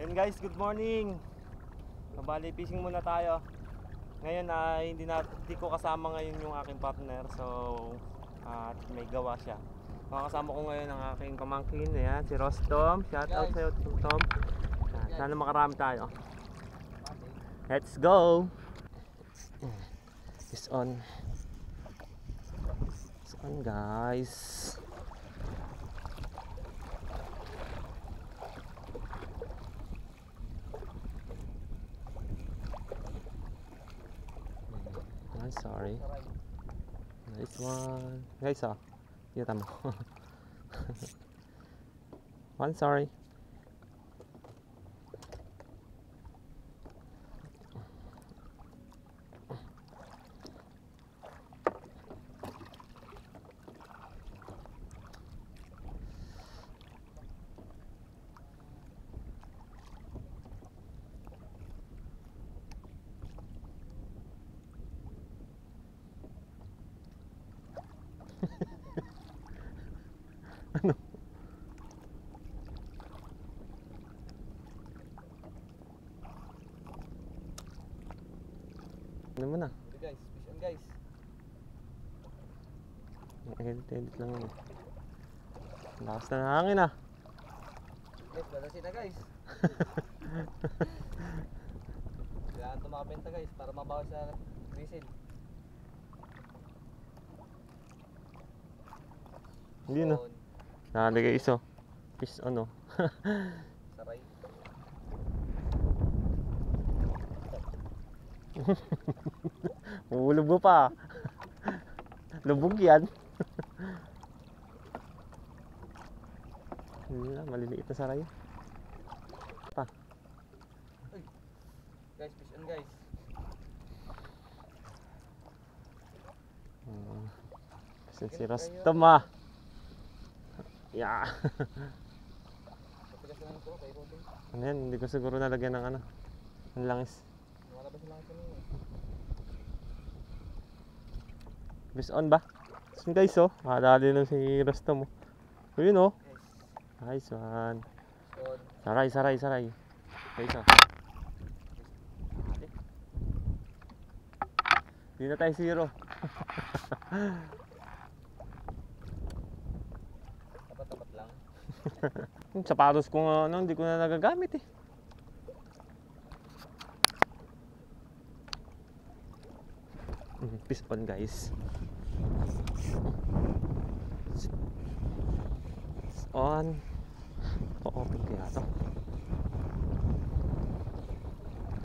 Ayun guys, good morning. Bali, fishing muna tayo. Ngayon ay hindi ko kasama ngayon yung aking partner. So, may gawa siya. Makakasama ko ngayon ang aking pamangkin. Ayan, si Rostom. Shout out sa'yo, Tom. Sana makarami tayo. Let's go! It's on. It's on, guys. I'm sorry. Nice one. Guys, kita mo. One sorry. Ano? Ano mo na? Okay guys, fish on guys. Edit lang yun. Lakas na ng hangin ah. Guys, balasin na guys. Kailangan ito makabenta guys para mabawas sa resale. Hindi na. Nakalagay iso. Fish ano. Saray. Ulog mo pa. Lubog yan. Wala, maliliit na saray. Pa. Guys, fish on guys. Kasi si Rostom ah. Yeah. Patigas na lang ito kay Rodin. Ano yan? Hindi ko siguro nalagyan ng ano. Ang langis. Wala ba silang kanina? Fish on ba? So guys oh. Makadali lang si Rostom oh. So yun oh. Guys, Nice one. on. Saray, saray, saray. Guys oh. Hindi na tayo zero. Tapat-tapat lang. Yung sapatos ko nga ano, hindi ko na nagagamit eh. Fish on guys. Fish on. O-open kaya to.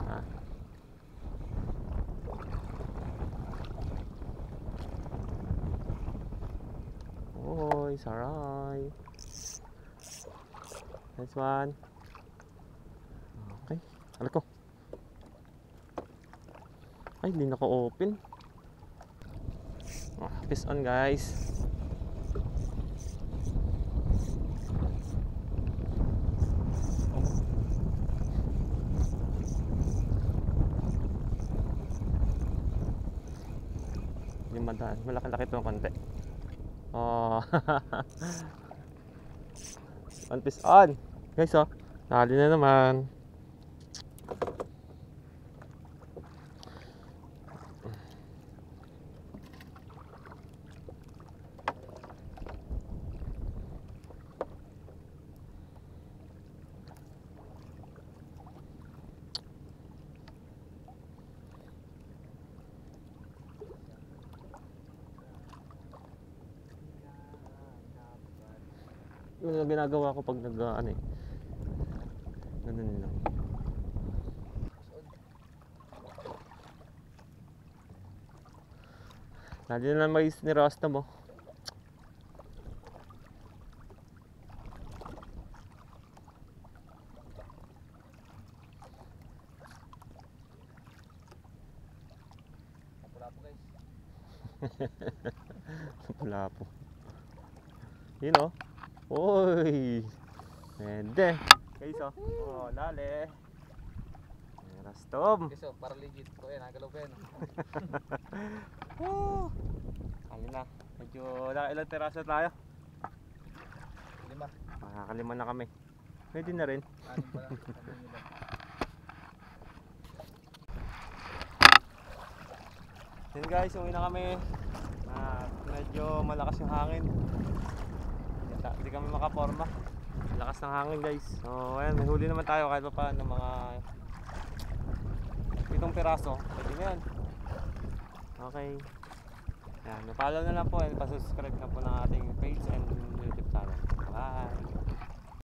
Ah. Oy, saray. Nice one. Okay. Ano ko? Ay, hindi naka-open. Fish on guys. Yung madaan. Malaki-laki ito ng konti. Oh. One fish on. Guys oh. Nali na naman. Yun ang ginagawa ko pag ano eh. Ganun lang. Nandiyan na mais ni Rostom oh. Napula po guys. Wala po. Yun oh. Oy. Pwede. Guys oh. Oh, lali. Rostom. Guys, oh, para legit. So ayan, nagalaw ko yan. Ayun na. Medyo ilang peraso tayo. 5. Makakalima na kami. Pwede na rin. Anim pa lang. Sabi nila. Yan guys, uwi na kami. At medyo malakas yung hangin. Hindi kami makaporma. Lakas ng hangin guys. So ayan, may huli naman tayo kahit pa paano mga 7 piraso. Pwede na yan. Okay. Ayan, follow na lang po and pa-subscribe na po ng ating page and YouTube channel. Bye!